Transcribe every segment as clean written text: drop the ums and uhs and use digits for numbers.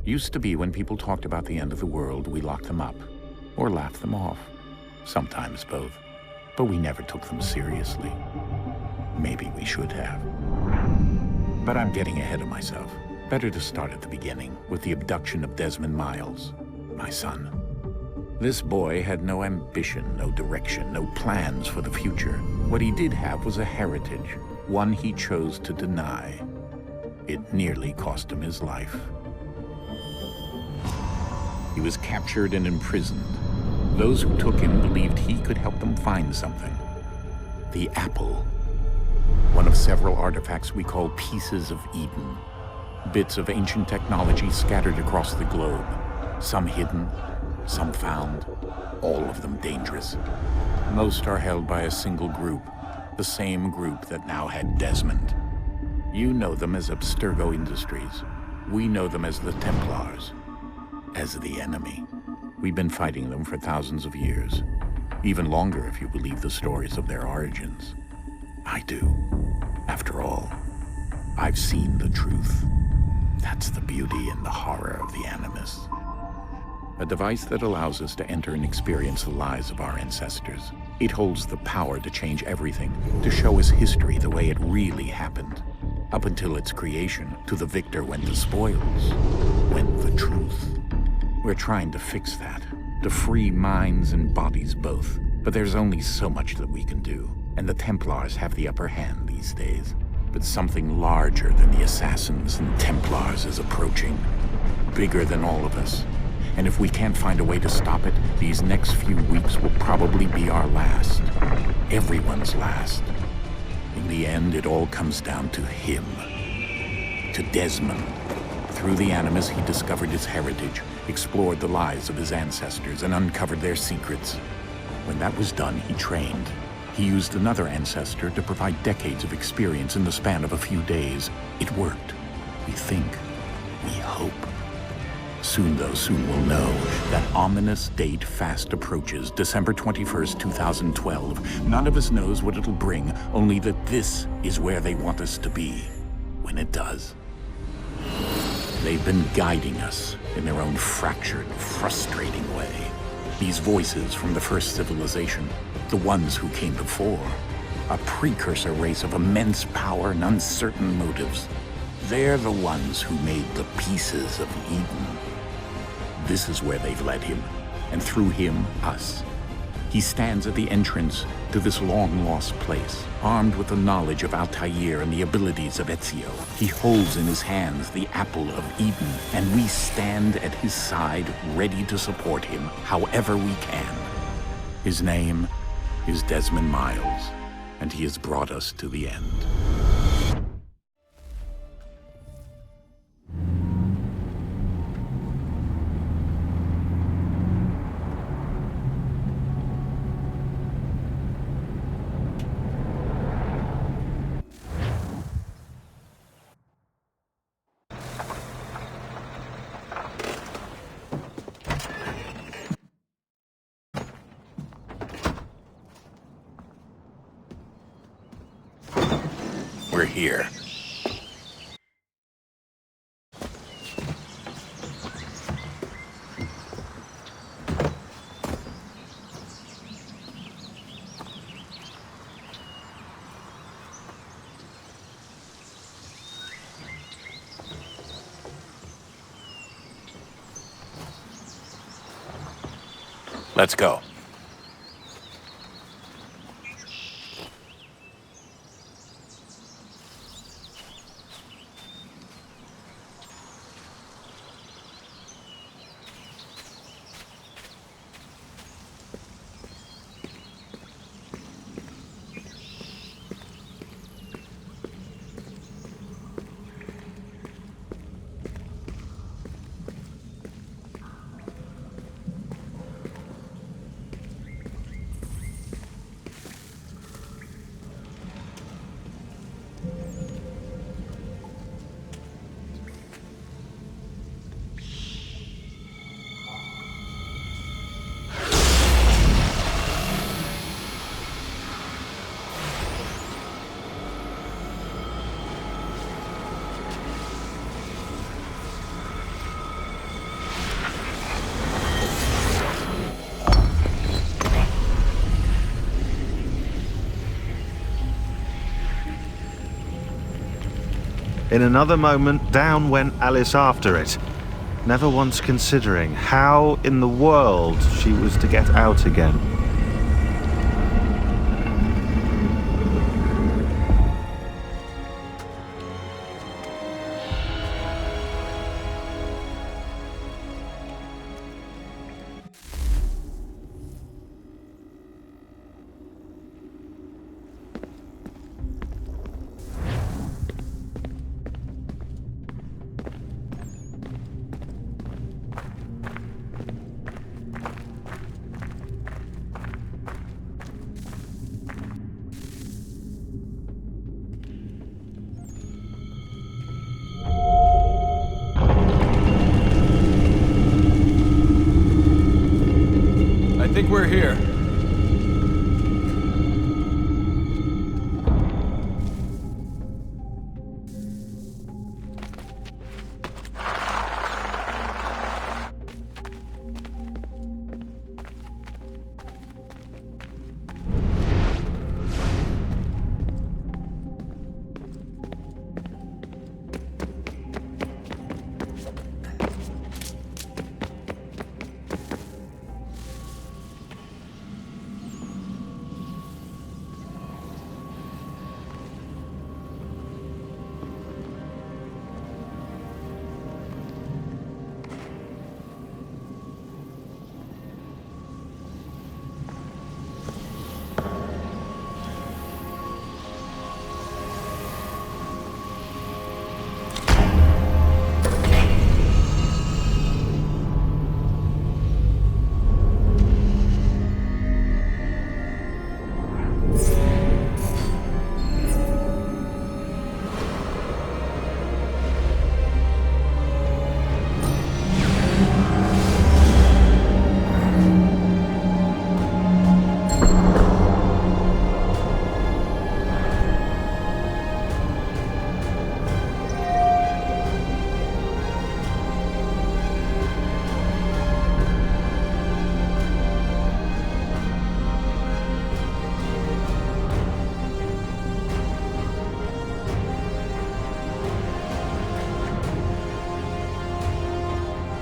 Used to be when people talked about the end of the world, we locked them up, or laughed them off. Sometimes both. But we never took them seriously. Maybe we should have. But I'm getting ahead of myself. Better to start at the beginning, with the abduction of Desmond Miles, my son. This boy had no ambition, no direction, no plans for the future. What he did have was a heritage, one he chose to deny. It nearly cost him his life. He was captured and imprisoned. Those who took him believed he could help them find something. The apple. One of several artifacts we call pieces of Eden. Bits of ancient technology scattered across the globe. Some hidden, some found, all of them dangerous. Most are held by a single group, the same group that now had Desmond. You know them as Abstergo Industries. We know them as the Templars, as the enemy. We've been fighting them for thousands of years, even longer if you believe the stories of their origins. I do. After all, I've seen the truth. That's the beauty and the horror of the Animus. A device that allows us to enter and experience the lives of our ancestors. It holds the power to change everything, to show us history the way it really happened. Up until its creation, to the victor went the spoils, went the truth. We're trying to fix that, to free minds and bodies both. But there's only so much that we can do, and the Templars have the upper hand these days. But something larger than the Assassins and Templars is approaching, bigger than all of us. And if we can't find a way to stop it, these next few weeks will probably be our last. Everyone's last. In the end, it all comes down to him. To Desmond. Through the Animus, he discovered his heritage, explored the lives of his ancestors, and uncovered their secrets. When that was done, he trained. He used another ancestor to provide decades of experience in the span of a few days. It worked. We think. We hope. Soon we'll know. That ominous date fast approaches, December 21st, 2012. None of us knows what it'll bring, only that this is where they want us to be, when it does. They've been guiding us in their own fractured, frustrating way. These voices from the first civilization, the ones who came before, a precursor race of immense power and uncertain motives. They're the ones who made the pieces of Eden. This is where they've led him, and through him, us. He stands at the entrance to this long-lost place, armed with the knowledge of Altair and the abilities of Ezio. He holds in his hands the apple of Eden, and we stand at his side, ready to support him however we can. His name is Desmond Miles, and he has brought us to the end. We're here. Let's go. In another moment, down went Alice after it, never once considering how in the world she was to get out again. I think we're here.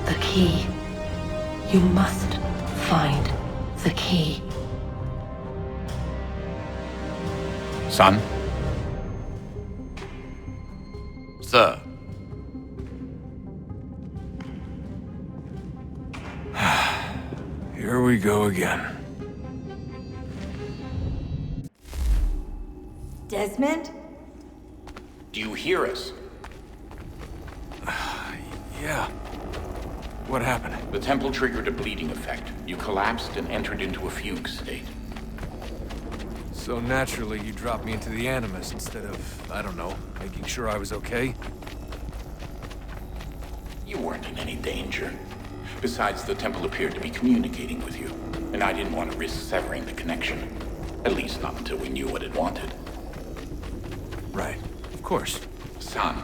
The key. You must find the key. Son? Sir. Here we go again. Desmond? Do you hear us? Yeah. What happened? The temple triggered a bleeding effect. You collapsed and entered into a fugue state. So naturally, you dropped me into the Animus instead of, I don't know, making sure I was okay? You weren't in any danger. Besides, the temple appeared to be communicating with you, and I didn't want to risk severing the connection. At least not until we knew what it wanted. Right. Of course. Son,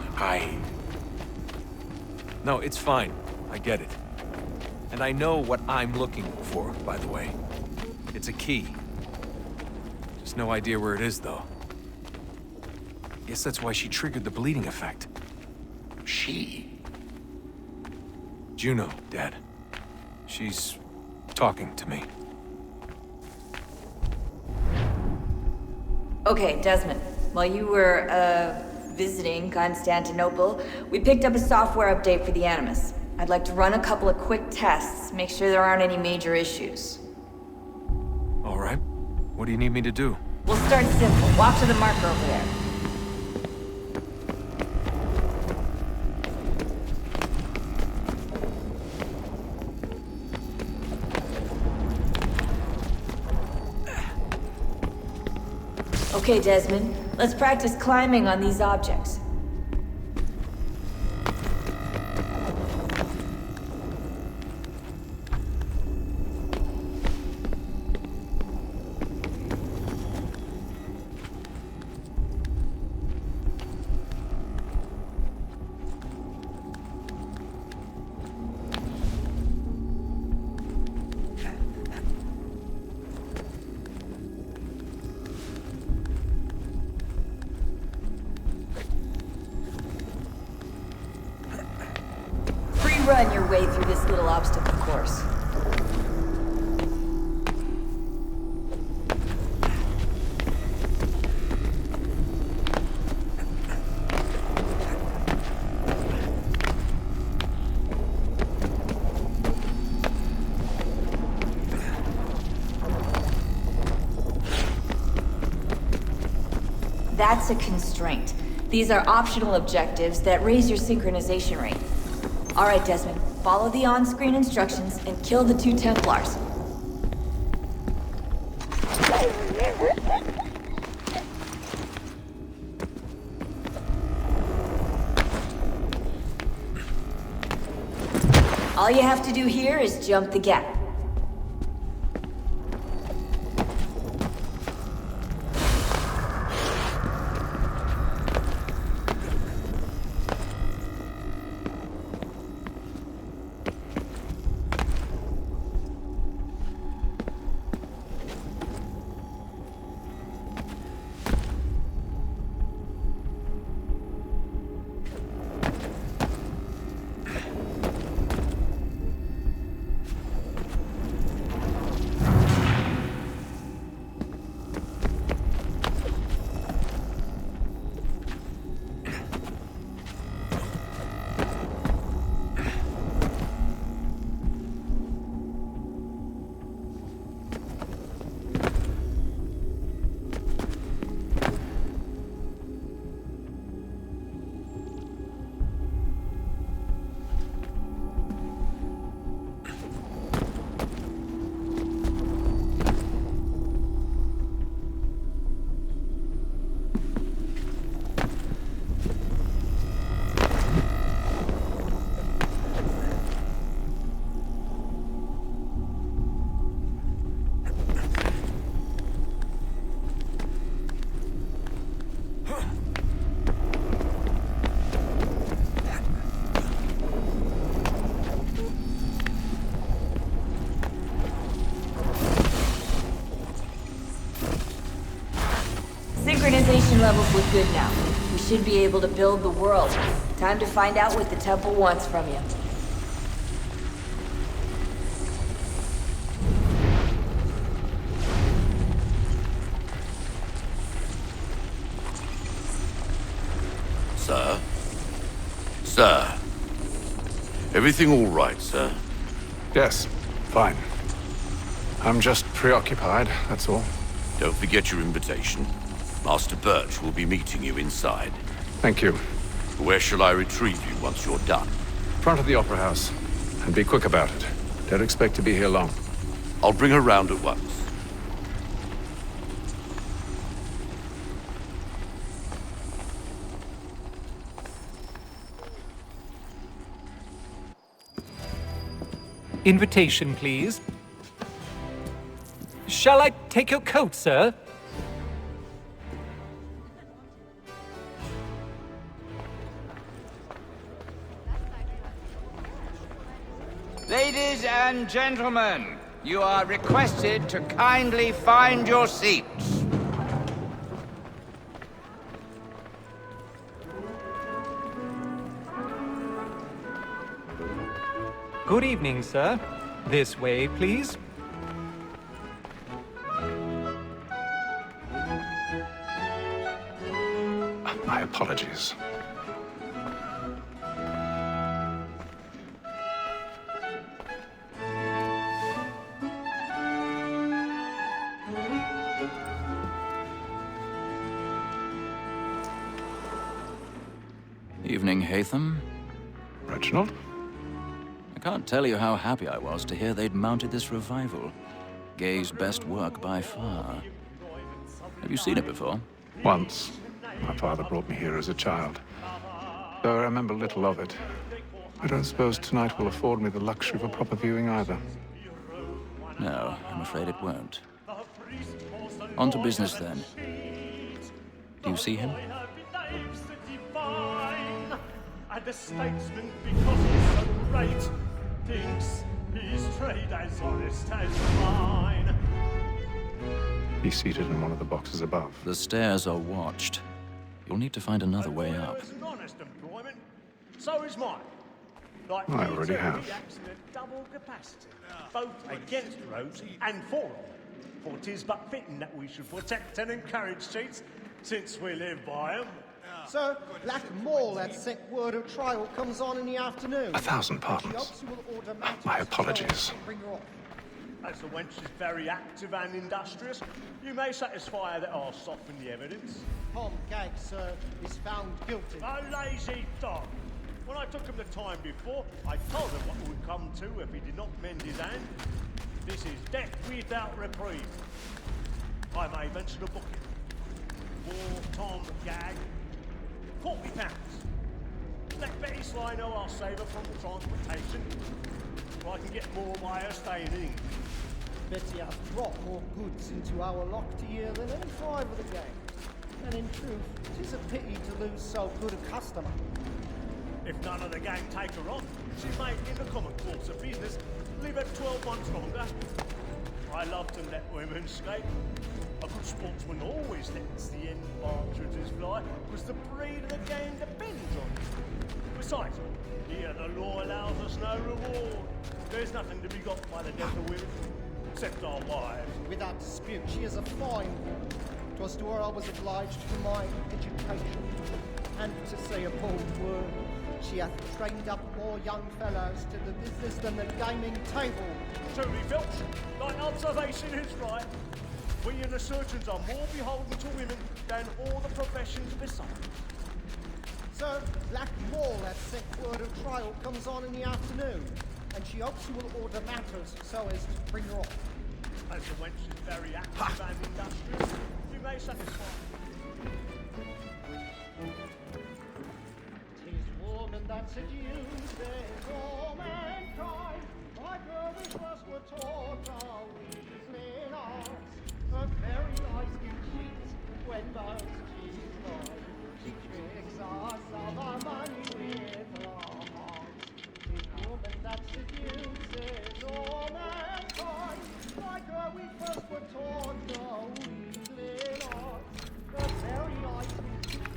No, it's fine. I get it. And I know what I'm looking for, by the way. It's a key. Just no idea where it is, though. Guess that's why she triggered the bleeding effect. She? Juno, Dad. She's talking to me. Okay, Desmond. While you were, visiting Constantinople, we picked up a software update for the Animus. I'd like to run a couple of quick tests, make sure there aren't any major issues. All right. What do you need me to do? We'll start simple. Walk to the marker over there. Okay, Desmond. Let's practice climbing on these objects. run your way through this little obstacle course. That's a constraint. These are optional objectives that raise your synchronization rate. Alright, Desmond, follow the on-screen instructions and kill the 2 Templars. All you have to do here is jump the gap. Synchronization levels look good now. We should be able to build the world. Time to find out what the temple wants from you. Sir? Sir? Everything all right, sir? Yes, fine. I'm just preoccupied, that's all. Don't forget your invitation. Master Birch will be meeting you inside. Thank you. Where shall I retrieve you once you're done? Front of the Opera House. And be quick about it. Don't expect to be here long. I'll bring her round at once. Invitation, please. Shall I take your coat, sir? Ladies and gentlemen, you are requested to kindly find your seats. Good evening, sir. This way, please. My apologies. Evening, Hatham. Reginald? I can't tell you how happy I was to hear they'd mounted this revival. Gay's best work by far. Have you seen it before? Once. My father brought me here as a child. Though I remember little of it. I don't suppose tonight will afford me the luxury of a proper viewing either. No, I'm afraid it won't. On to business then. Do you see him? And the statesman, because he's so great, thinks his trade as honest as mine. He's seated in one of the boxes above. The stairs are watched. You'll need to find another way up. Yours is an honest employment. So is mine. Like I already have. he acts in a double capacity, both against roads and for them. For 'tis but fitting that we should protect and encourage cheats, since we live by 'em. Sir, Black Mole had sent word of trial comes on in the afternoon. 1,000 She pardons. hopes you will order matters My apologies. so bring her off. As the wench is very active and industrious, you may satisfy her that I'll soften the evidence. Tom Gag, sir, is found guilty. A lazy dog! When I took him the time before, I told him what would come to if he did not mend his hand. This is death without reprieve. I may venture to book it. For Tom Gag, £40. Let Betty Sly know I'll save her from the transportation, so I can get more by her staying in England. Betty has brought more goods into our locked year than any five of the gang. And in truth, 'tis a pity to lose so good a customer. If none of the gang take her on, she may, in the common course of business, live her 12 months longer. I love to let women skate. A good sportsman always lets the end partridges fly, because the breed of the game depends on it. Besides, here the law allows us no reward. There's nothing to be got by the death of women, except our wives. Without dispute, she is a fine woman. 'Twas to her I was obliged for my education. And to say a bold word, she hath trained up more young fellows to the business than the gaming table. Truly, Filch, thy observation is right. We and the surgeons are more beholden to women than all the professions besides. Sir, Black Mole hath sent word of trial comes on in the afternoon, and she hopes you will order matters so as to bring her off. As the wench is very active and industrious, you may satisfy. 'Tis woman that seduces all mankind, like her we first were taught our weasling arts. Her very eyes do cheat when most she's right. She tricks us of our money with her hearts. 'Tis woman that seduces all mankind, like her we first were taught our weasling arts. Her very eyes do cheat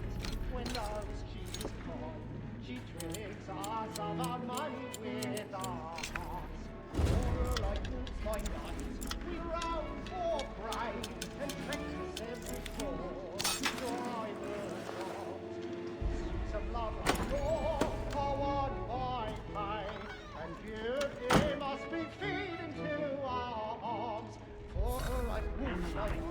when most she's right. She tricks us of our money with our hearts. For like wolves by night, we roam for prey, and tricks us every fall to drive us off. Suits of love and law are won by pain, and beauty must be feed into our arms. For like wolves by night,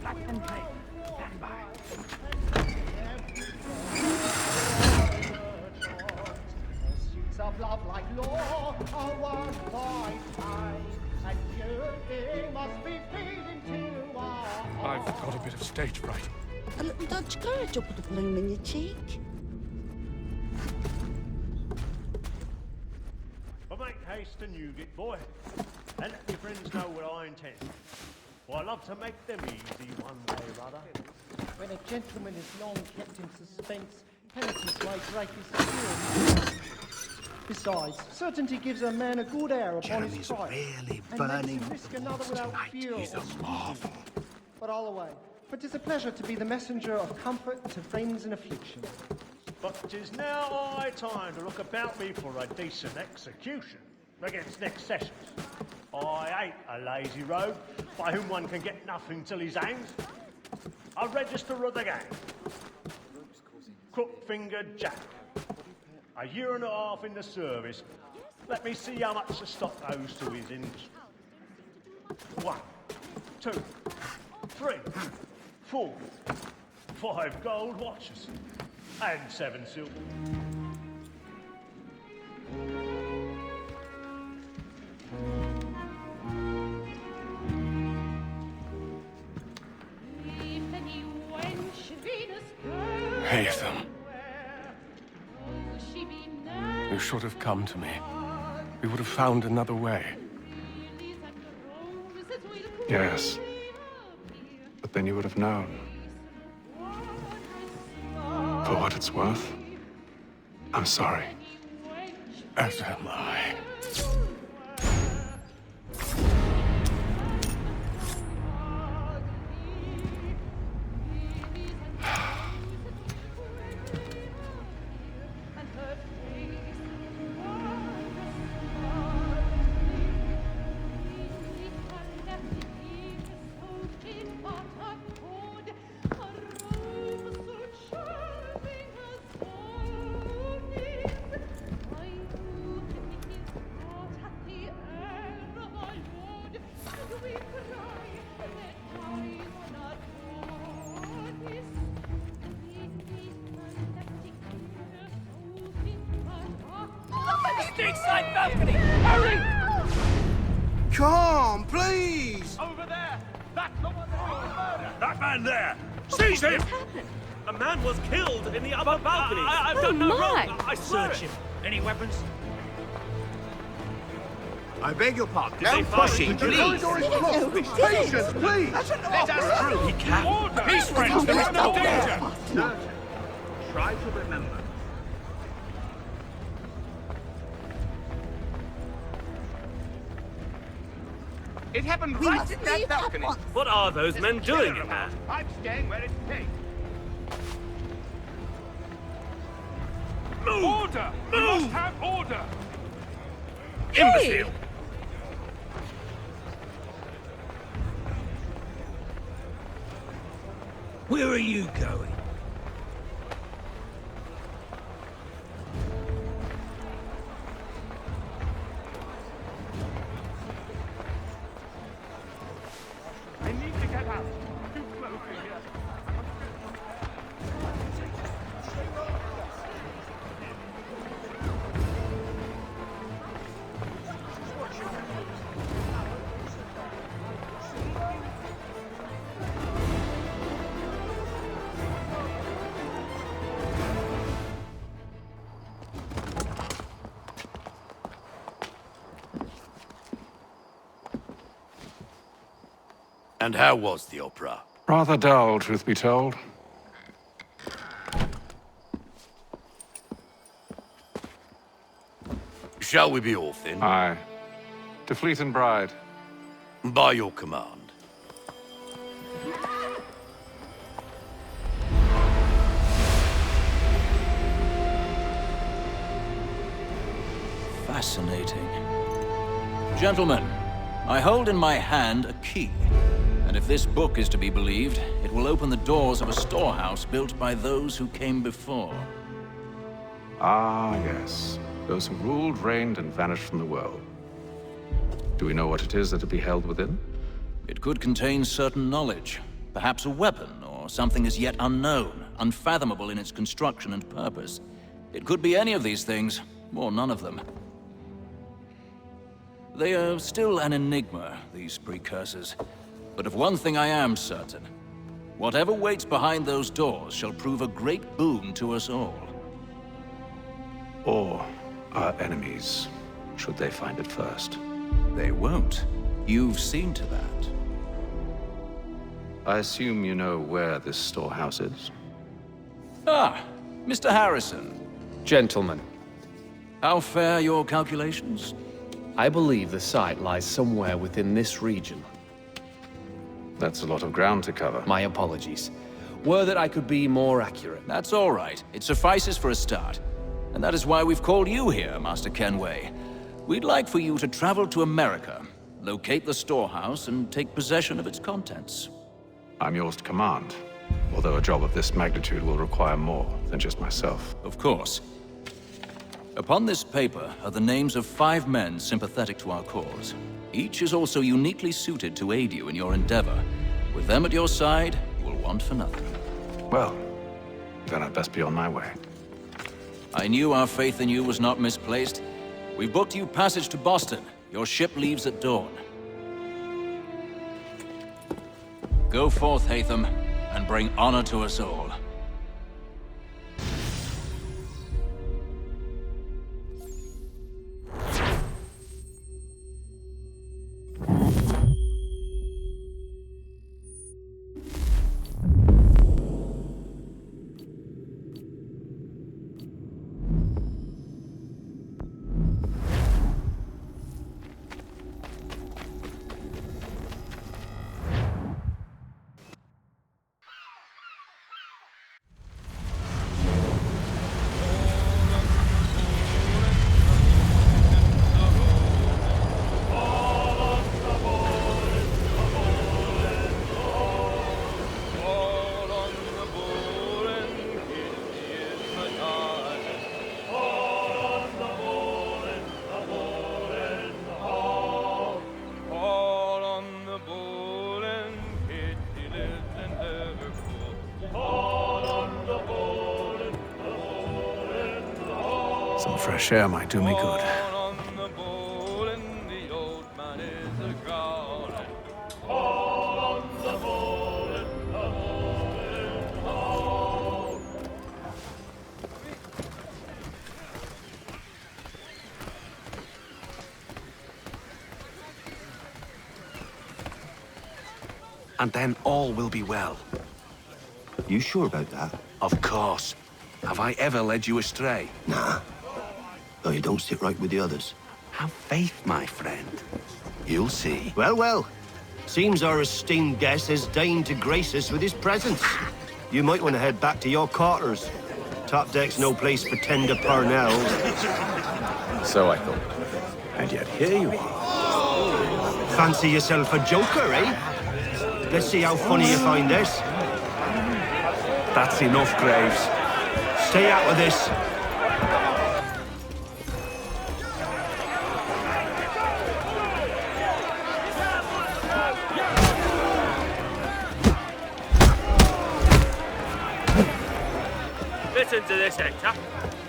we roam for prey, and tricks us every fall. Pursuits of love like law are won by pain, and beauty must be feed into our I've got a bit of stage fright. A little Dutch courage up with a bloom in your cheek. But make haste and you get, boy, and let your friends know what I intend. For I love to make them easy one way or other. When a gentleman is long kept in suspense, penalties may break his spirit. Besides, certainty gives a man a good air upon his trial, really and burning makes him risk another without fear. He's a marvel. But all away, for 'tis a pleasure to be the messenger of comfort to friends in affliction. But 'tis now high time to look about me for a decent execution against next sessions. I ain't a lazy rogue by whom one can get nothing till he's hanged. A register of the gang. Crook-fingered Jack. A year and a half in the service. Let me see how much the stock owes to his industry. 1, 2, 3, 4, 5 gold watches, and 7 silver. Haytham. You should have come to me. We would have found another way. Yes. But then you would have known. For what it's worth, I'm sorry. As am I. Dig side balcony! Hurry! Come, please! Over there! That's the one that was murdered! That man there! Seize him! A man was killed in the upper balcony. I've done no wrong. I swear Search it. him. Any weapons? I beg your pardon. No pushing, please. Patience, please! Let us through. He can't. Peace, friends. There is no danger. Try to remember. It happened We right must in that leave at balcony. once. What are those men doing in there? Terrible. I'm staying where it takes. Move. Order. We must have order. Imbecile! Where are you going? I need to get out. Too close in here. And how was the opera? Rather dull, truth be told. Shall we be off then? Aye. To Fleet and Bride. By your command. Fascinating. Gentlemen, I hold in my hand a key. And if this book is to be believed, it will open the doors of a storehouse built by those who came before. Ah, yes. Those who ruled, reigned, and vanished from the world. Do we know what it is that will be held within? It could contain certain knowledge, perhaps a weapon, or something as yet unknown, unfathomable in its construction and purpose. It could be any of these things, or none of them. They are still an enigma, these precursors. But of one thing I am certain. Whatever waits behind those doors shall prove a great boon to us all. Or our enemies, should they find it first. They won't. You've seen to that. I assume you know where this storehouse is? Ah, Mr. Harrison. Gentlemen, How fare your calculations? I believe the site lies somewhere within this region. That's a lot of ground to cover. My apologies. Were that I could be more accurate. That's all right. It suffices for a start. And that is why we've called you here, Master Kenway. We'd like for you to travel to America, locate the storehouse, and take possession of its contents. I'm yours to command, although a job of this magnitude will require more than just myself. Of course. Upon this paper are the names of 5 men sympathetic to our cause. Each is also uniquely suited to aid you in your endeavor. With them at your side, you will want for nothing. Well, then I'd best be on my way. I knew our faith in you was not misplaced. We've booked you passage to Boston. Your ship leaves at dawn. Go forth, Hatham, and bring honor to us all. Some fresh air might do me good. and then all will be well. You sure about that? Of course. Have I ever led you astray? Nah. Though you don't sit right with the others. Have faith, my friend. You'll see. Well, well. Seems our esteemed guest has deigned to grace us with his presence. You might want to head back to your quarters. Top deck's no place for tender parnells. So I thought. And yet here you are. Fancy yourself a joker, eh? Let's see how funny you find this. That's enough, Graves. Stay out of this. Listen to this, Hector.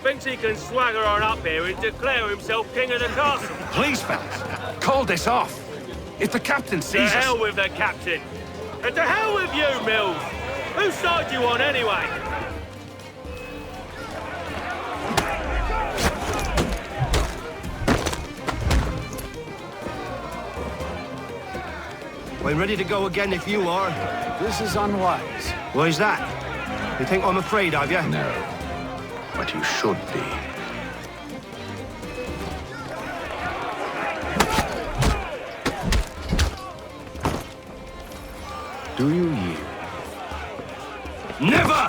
Thinks he can swagger on up here and declare himself king of the castle. Please, fellas, call this off. If the captain To sees us... hell with the captain. And to hell with you, Mills. Whose side you on, anyway? I'm ready to go again if you are. This is unwise. Why's that? You think I'm afraid of you? No. But you should be. Do you yield? Never!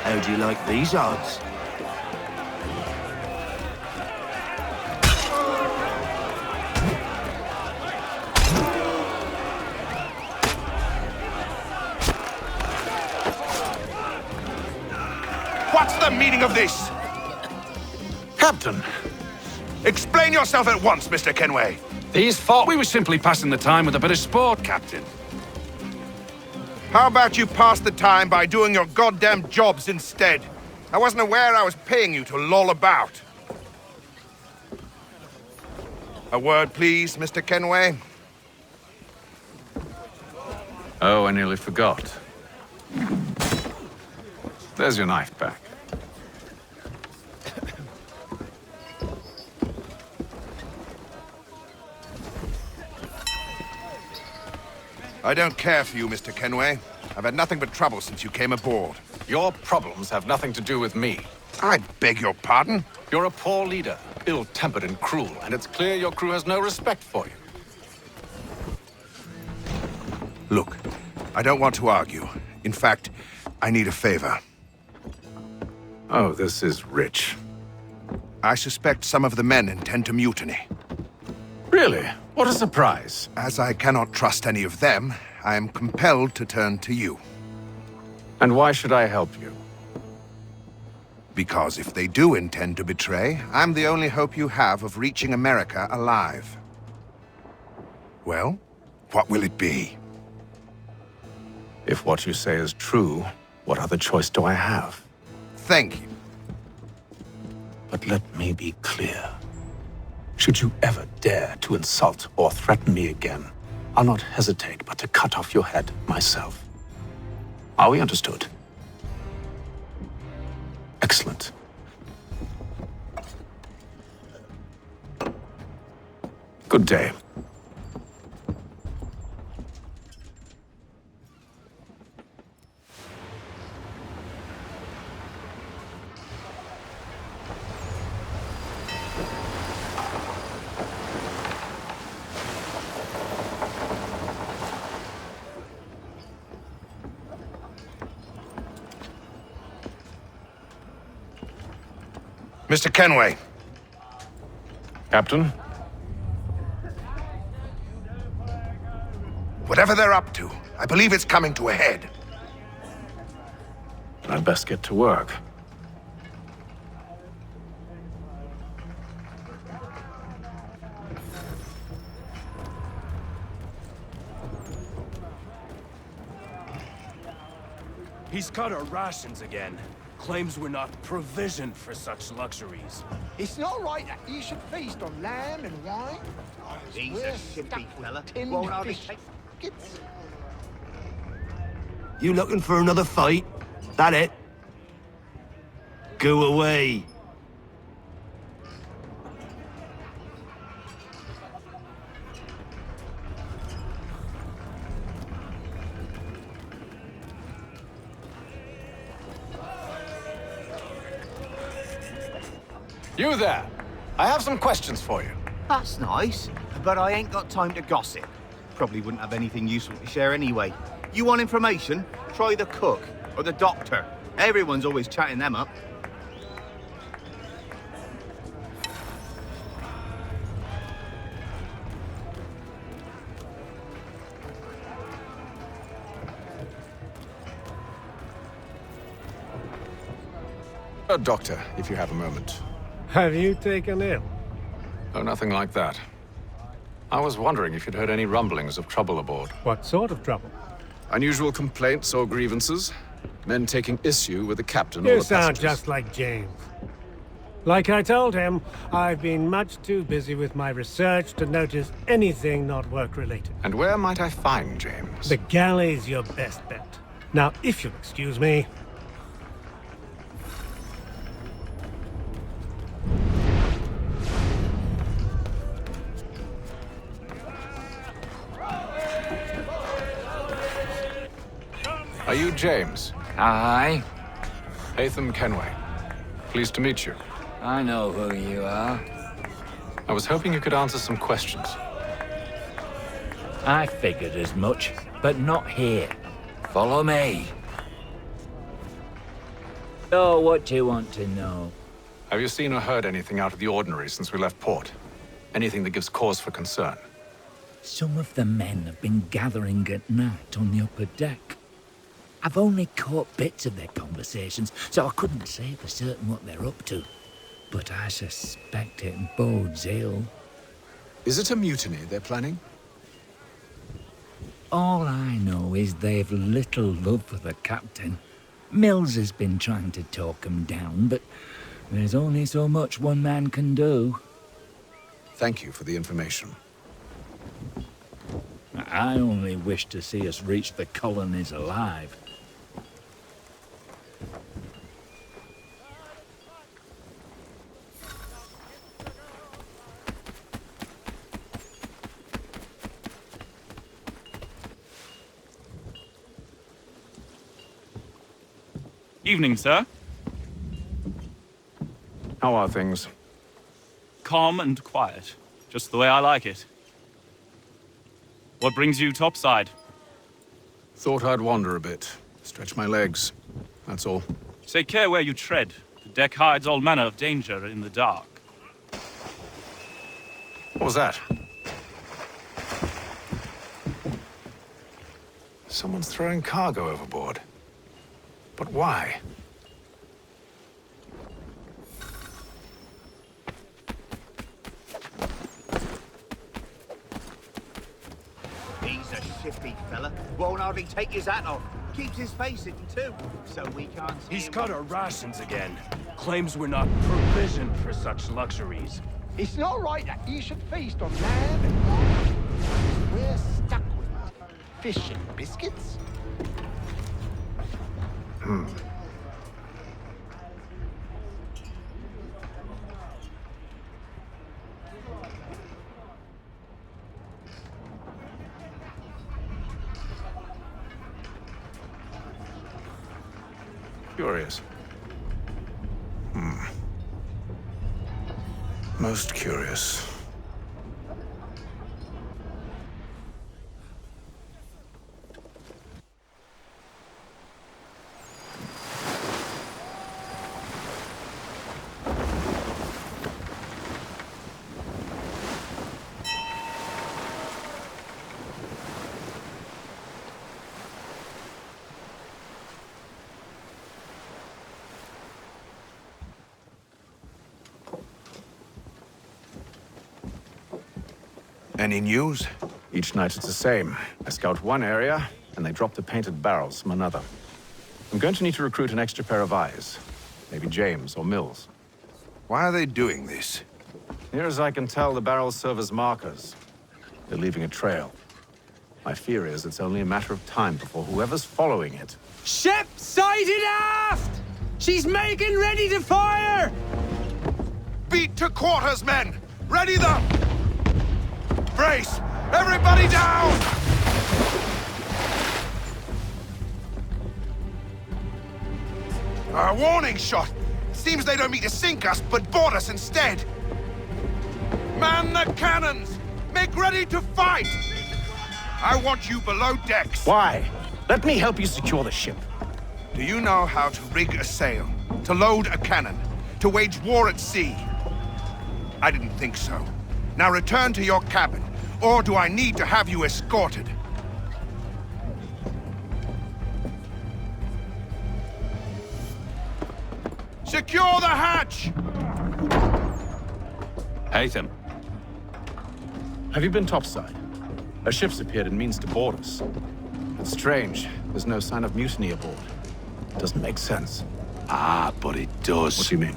How do you like these odds? What's the meaning of this? Captain, Explain yourself at once, Mr. Kenway. these thought we were simply passing the time with a bit of sport, Captain. How about you pass the time by doing your goddamn jobs instead? I wasn't aware I was paying you to loll about. A word, please, Mr. Kenway. Oh, I nearly forgot. There's your knife back. I don't care for you, Mr. Kenway. I've had nothing but trouble since you came aboard. Your problems have nothing to do with me. I beg your pardon? You're a poor leader, ill-tempered and cruel, and it's clear your crew has no respect for you. Look, I don't want to argue. In fact, I need a favor. Oh, this is rich. I suspect some of the men intend to mutiny. Really? What a surprise. As I cannot trust any of them, I am compelled to turn to you. And why should I help you? Because if they do intend to betray, I'm the only hope you have of reaching America alive. Well, what will it be? If what you say is true, what other choice do I have? Thank you. But let me be clear. Should you ever dare to insult or threaten me again, I'll not hesitate but to cut off your head myself. Are we understood? Excellent. Good day. Mr. Kenway. Captain? Whatever they're up to, I believe it's coming to a head. I'd best get to work. He's cut our rations again. Claims we're not provisioned for such luxuries. It's not right that you should feast on lamb and wine. He's a simpy fella. Tinned Won't hardly fish. take- You looking for another fight? That it? Go away. You there. I have some questions for you. That's nice, but I ain't got time to gossip. Probably wouldn't have anything useful to share anyway. You want information? Try the cook or the doctor. Everyone's always chatting them up. A doctor, if you have a moment. Have you taken ill? Oh, nothing like that. I was wondering if you'd heard any rumblings of trouble aboard. What sort of trouble? Unusual complaints or grievances? Men taking issue with the captain or You the sound passengers? just like James. Like I told him, I've been much too busy with my research to notice anything not work-related. And where might I find James? The galley's your best bet. Now, if you'll excuse me... Are you James? Aye. Hatham Kenway. Pleased to meet you. I know who you are. I was hoping you could answer some questions. I figured as much, but not here. Follow me. So, what do you want to know? Have you seen or heard anything out of the ordinary since we left port? Anything that gives cause for concern? Some of the men have been gathering at night on the upper deck. I've only caught bits of their conversations, so I couldn't say for certain what they're up to. But I suspect it bodes ill. Is it a mutiny they're planning? All I know is they've little love for the captain. Mills has been trying to talk 'em down, but there's only so much one man can do. Thank you for the information. I only wish to see us reach the colonies alive. Evening, sir. How are things? Calm and quiet. Just the way I like it. What brings you topside? Thought I'd wander a bit. Stretch my legs. That's all. Take care where you tread. The deck hides all manner of danger in the dark. What was that? Someone's throwing cargo overboard. But why? He's a shifty fella. Won't hardly take his hat off. Keeps his face hidden too, so we can't see He's him. cut our rations again. Claims we're not provisioned for such luxuries. It's not right that you should feast on lamb and wine. We're stuck with fish and biscuits. Curious. Most curious. Any news? Each night it's the same. I scout one area, and they drop the painted barrels from another. I'm going to need to recruit an extra pair of eyes. Maybe James or Mills. Why are they doing this? Near as I can tell, the barrels serve as markers. They're leaving a trail. My fear is it's only a matter of time before whoever's following it... Ship sighted aft! She's making ready to fire! Beat to quarters, men! Ready them! Brace! Everybody down! A warning shot! Seems they don't mean to sink us, but board us instead. Man the cannons! Make ready to fight! I want you below decks. Why? Let me help you secure the ship. Do you know how to rig a sail? To load a cannon? To wage war at sea? I didn't think so. Now return to your cabin, or do I need to have you escorted? Secure the hatch! Haytham. Have you been topside? A ship's appeared and means to board us. It's strange. There's no sign of mutiny aboard. Doesn't make sense. Ah, but it does. What do you mean?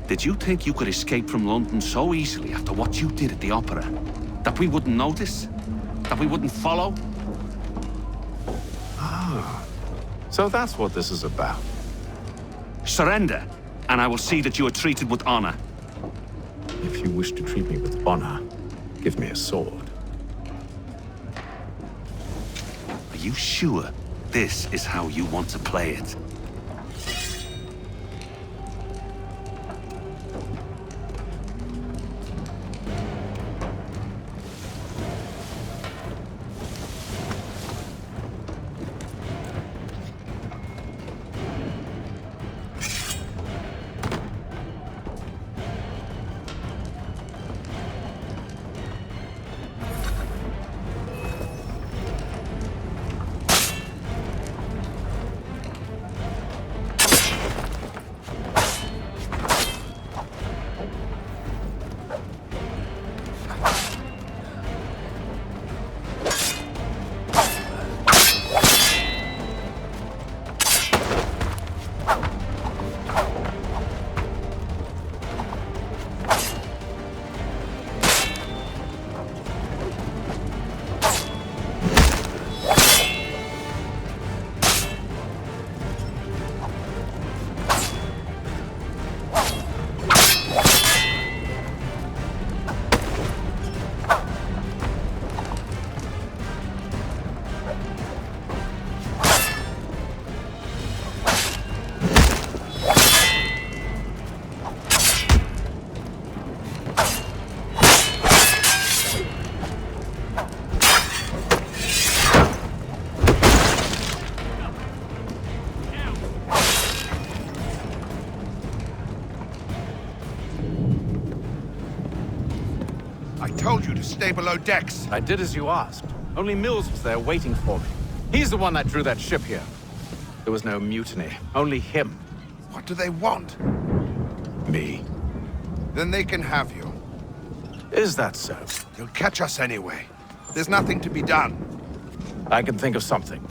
Did you think you could escape from London so easily after what you did at the opera? That we wouldn't notice? That we wouldn't follow? Ah. So that's what this is about. Surrender, and I will see that you are treated with honor. If you wish to treat me with honor, give me a sword. Are you sure this is how you want to play it? Told you to stay below decks. I did as you asked. Only Mills was there waiting for me. He's the one that drew that ship here. There was no mutiny, only him. What do they want? Me. Then they can have you. Is that so? You'll catch us anyway. There's nothing to be done. I can think of something.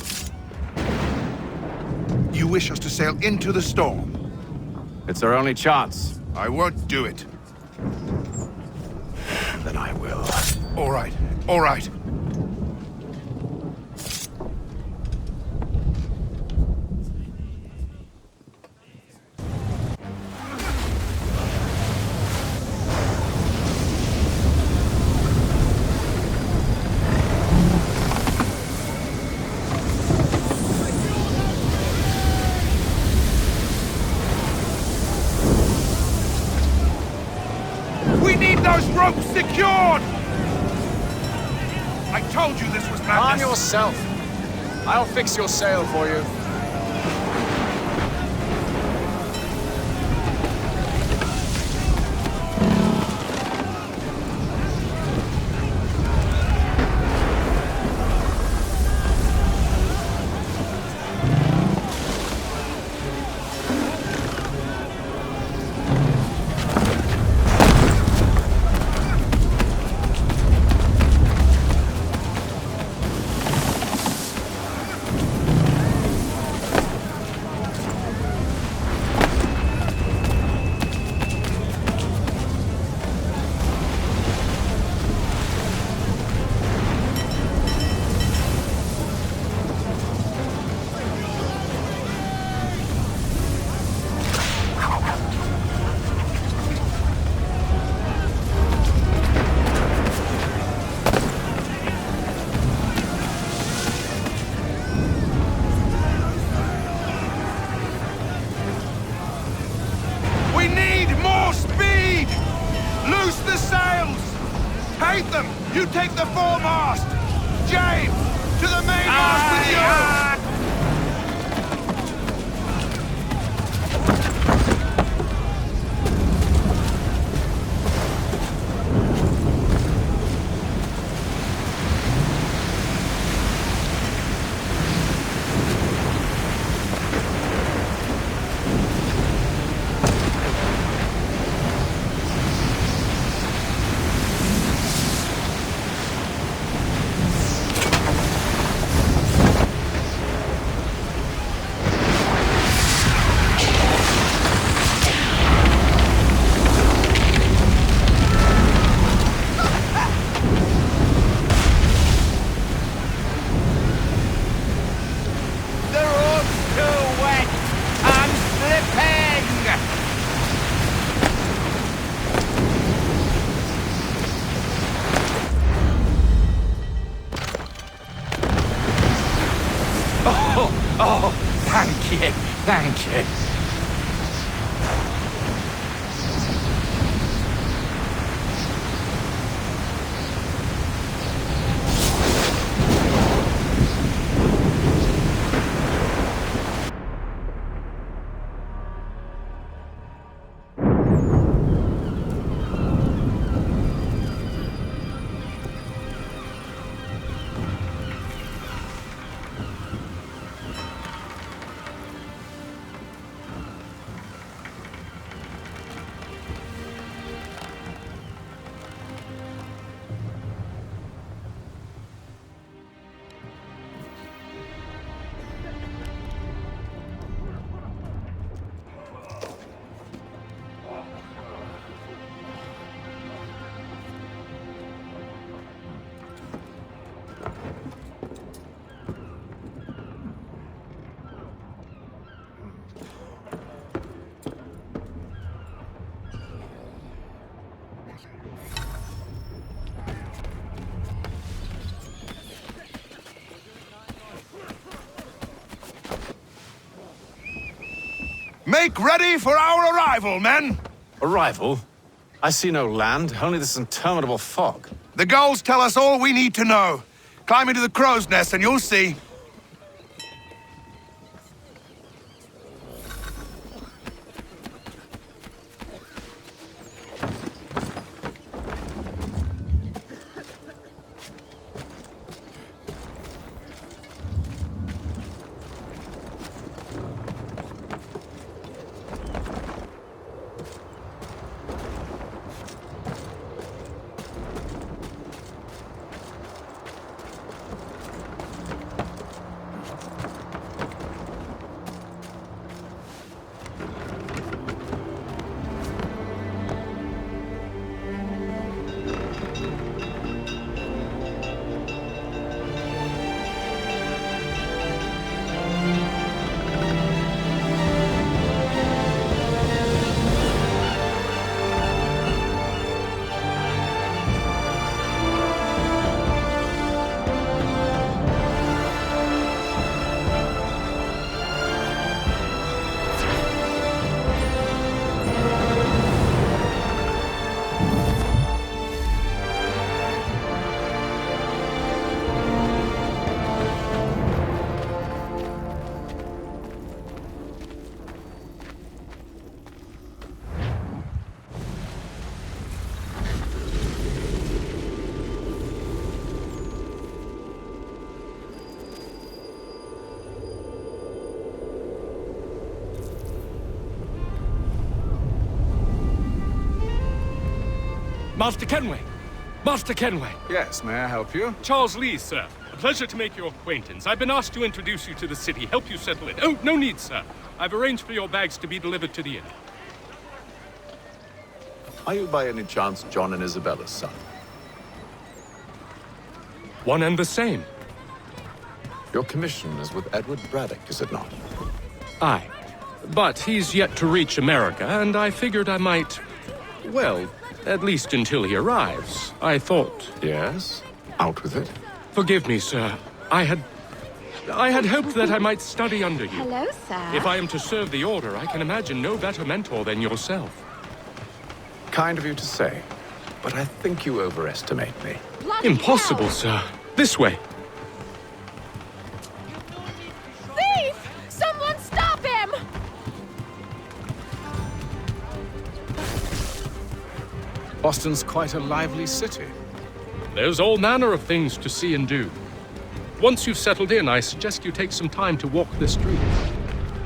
You wish us to sail into the storm? It's our only chance. I won't do it. Then I will. All right, all right. We need those ropes secured! I told you this was madness. Arm yourself. I'll fix your sail for you. take the foremast! James, to the mainmast with you! Oh, thank you, thank you. Make ready for our arrival, men! Arrival? I see no land, only this interminable fog. The gulls tell us all we need to know. Climb into the crow's nest and you'll see. Master Kenway! Master Kenway! Yes, may I help you? Charles Lee, sir. A pleasure to make your acquaintance. I've been asked to introduce you to the city, help you settle in. Oh, no need, sir. I've arranged for your bags to be delivered to the inn. Are you by any chance John and Isabella's son? One and the same. Your commission is with Edward Braddock, is it not? Aye. But he's yet to reach America, and I figured I might... well, at least until he arrives. I thought... Yes? Out with it. Forgive me, sir. I had hoped that I might study under you. Hello, sir. If I am to serve the Order, I can imagine no better mentor than yourself. Kind of you to say. but I think you overestimate me. Impossible, sir. This way. Thief! Someone stop him! Boston's quite a lively city. There's all manner of things to see and do. Once you've settled in, I suggest you take some time to walk the streets.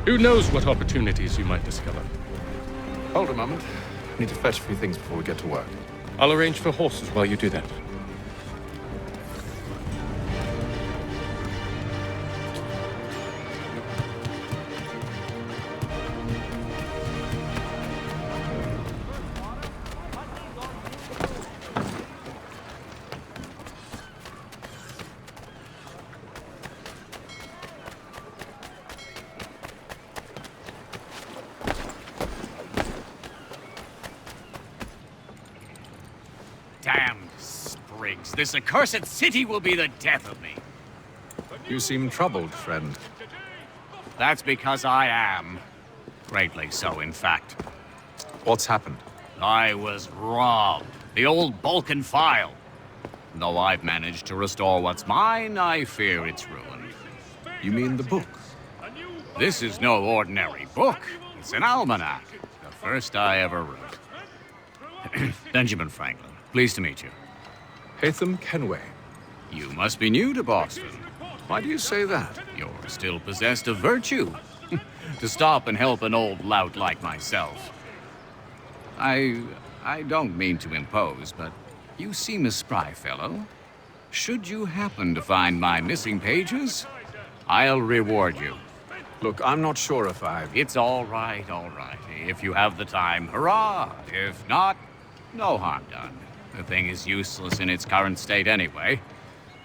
Who knows what opportunities you might discover? Hold a moment. I need to fetch a few things before we get to work. I'll arrange for horses while you do that. Damned sprigs. This accursed city will be the death of me. You seem troubled, friend. That's because I am. Greatly so, in fact. What's happened? I was robbed. The old Balkan file. Though I've managed to restore what's mine, I fear its ruin. You mean the book? This is no ordinary book. It's an almanac. The first I ever wrote. Benjamin Franklin. Pleased to meet you. Haytham Kenway. You must be new to Boston. Why do you say that? You're still possessed of virtue. To stop and help an old lout like myself. I don't mean to impose, but you seem a spry fellow. Should you happen to find my missing pages, I'll reward you. Look, I'm not sure if It's all right, all right. If you have the time, hurrah! If not, no harm done. The thing is useless in its current state anyway.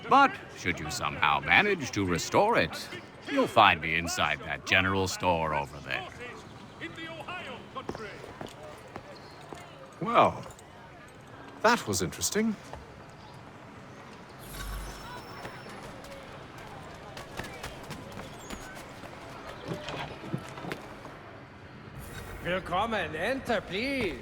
But should you somehow manage to restore it, you'll find me inside that general store over there. Well, that was interesting. Willkommen, enter, please.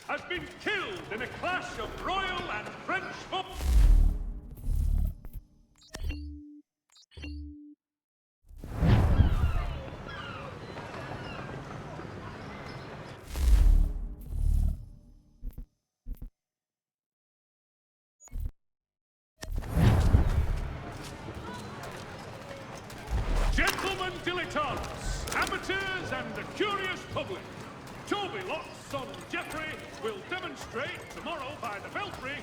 Has been killed in a clash of royal and French foot. Gentlemen dilettantes, amateurs and the curious public, Toby Locke's son Geoffrey will demonstrate tomorrow by the Belfry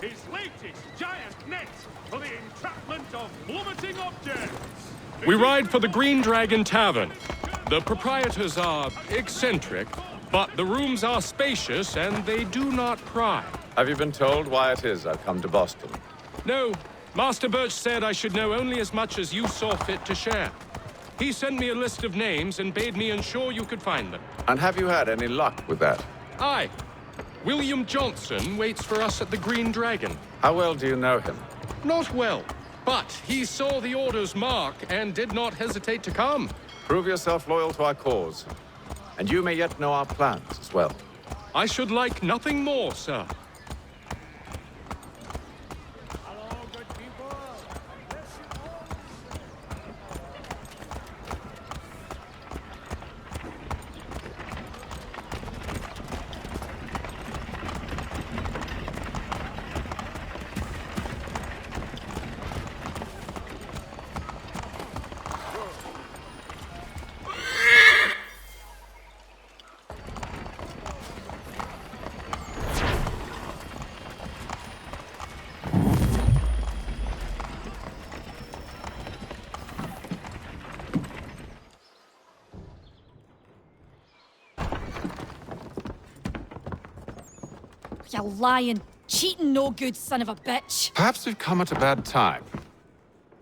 his latest giant net for the entrapment of plummeting objects. We ride for the Green Dragon Tavern. The proprietors are eccentric, but the rooms are spacious and they do not pry. Have you been told why it is I've come to Boston? No. Master Birch said I should know only as much as you saw fit to share. He sent me a list of names and bade me ensure you could find them. And have you had any luck with that? Aye. William Johnson waits for us at the Green Dragon. How well do you know him? Not well, but he saw the order's mark and did not hesitate to come. Prove yourself loyal to our cause, and you may yet know our plans as well. I should like nothing more, sir. You lying, cheating, no good son of a bitch. Perhaps we've come at a bad time.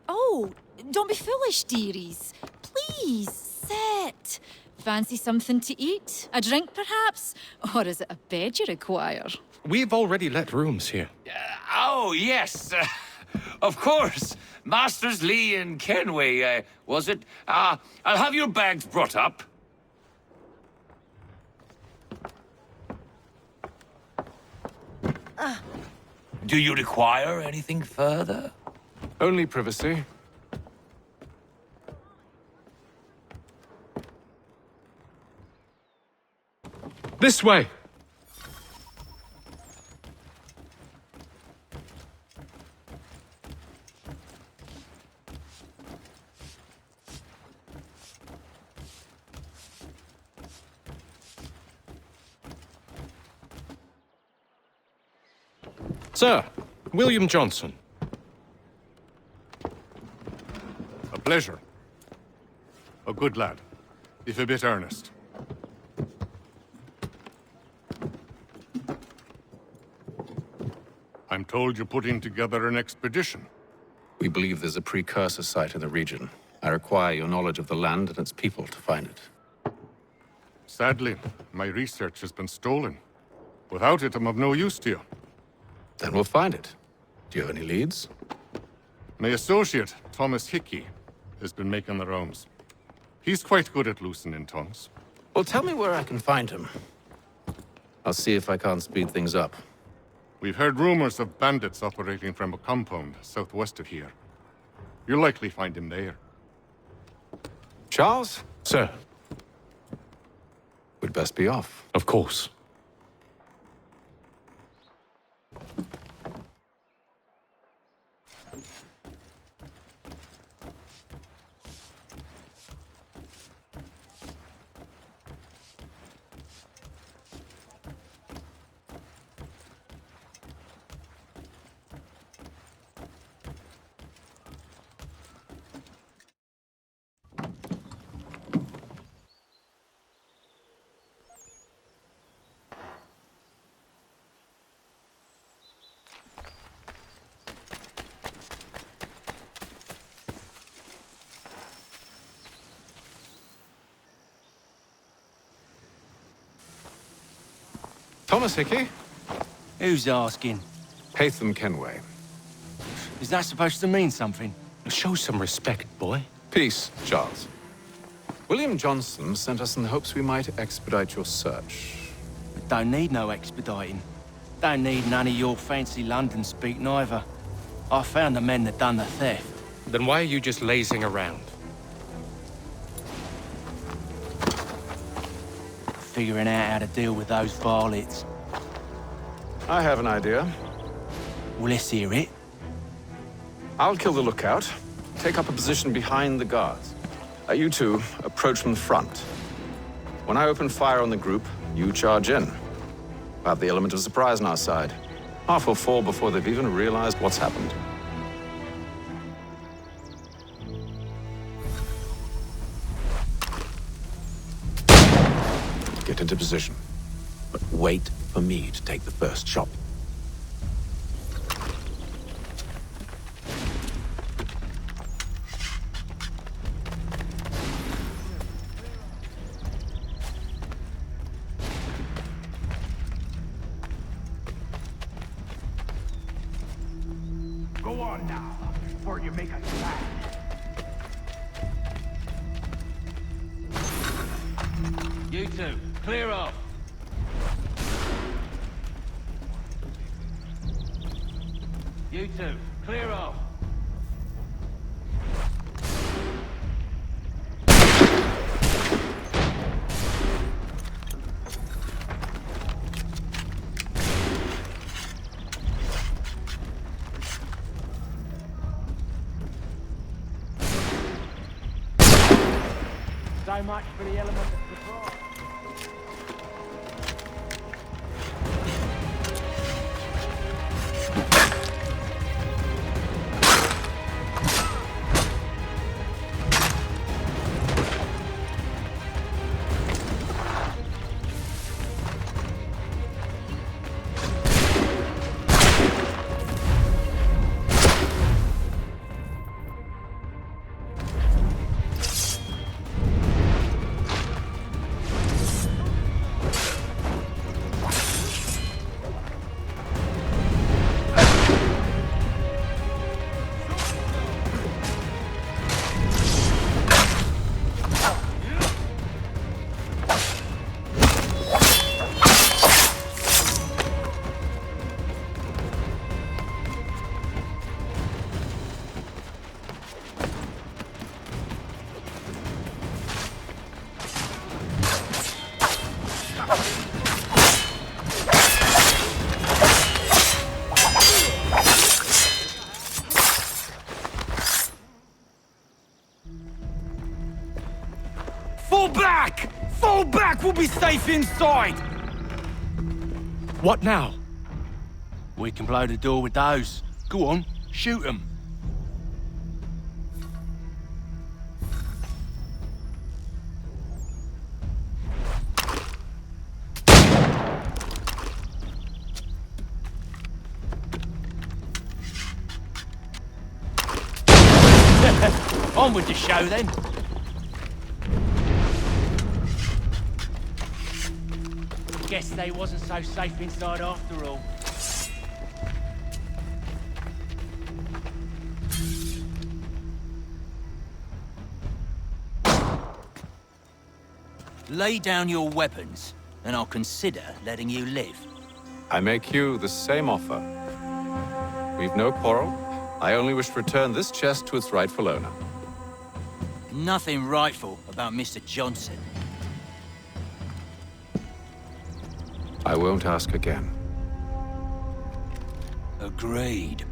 Oh, don't be foolish, dearies. Please, sit. Fancy something to eat? A drink, perhaps? Or is it a bed you require? We've already let rooms here. Oh, yes. Of course. Masters Lee and Kenway, was it? I'll have your bags brought up. Do you require anything further? Only privacy. This way! Sir, William Johnson. A pleasure. A good lad, if a bit earnest. I'm told you're putting together an expedition. We believe there's a precursor site in the region. I require your knowledge of the land and its people to find it. Sadly, my research has been stolen. Without it, I'm of no use to you. Then we'll find it. Do you have any leads? My associate, Thomas Hickey, has been making the rounds. He's quite good at loosening tongues. Well, tell me where I can find him. I'll see if I can't speed things up. We've heard rumors of bandits operating from a compound southwest of here. You'll likely find him there. Charles? Sir. We'd best be off. Of course. Thomas Hickey? Who's asking? Haytham Kenway. Is that supposed to mean something? Show some respect, boy. Peace, Charles. William Johnson sent us in the hopes we might expedite your search. We don't need no expediting. Don't need none of your fancy London speak neither. I found the men that done the theft. Then why are you just lazing around? Figuring out how to deal with those varlets. I have an idea. Well, let's hear it. I'll kill the lookout, take up a position behind the guards. You two approach from the front. When I open fire on the group, you charge in. We'll have the element of surprise on our side. Half will fall before they've even realized what's happened. Get into position. But wait for me to take the first shot. Go on now, before you make a stand. You two, clear off. You two, clear off. So much for the element of surprise. Fall back! Fall back! We'll be safe inside! What now? We can blow the door with those. Go on, shoot them. On with the show then. Guess they wasn't so safe inside after all. Lay down your weapons, and I'll consider letting you live. I make you the same offer. We've no quarrel. I only wish to return this chest to its rightful owner. Nothing rightful about Mr. Johnson. I won't ask again. Agreed.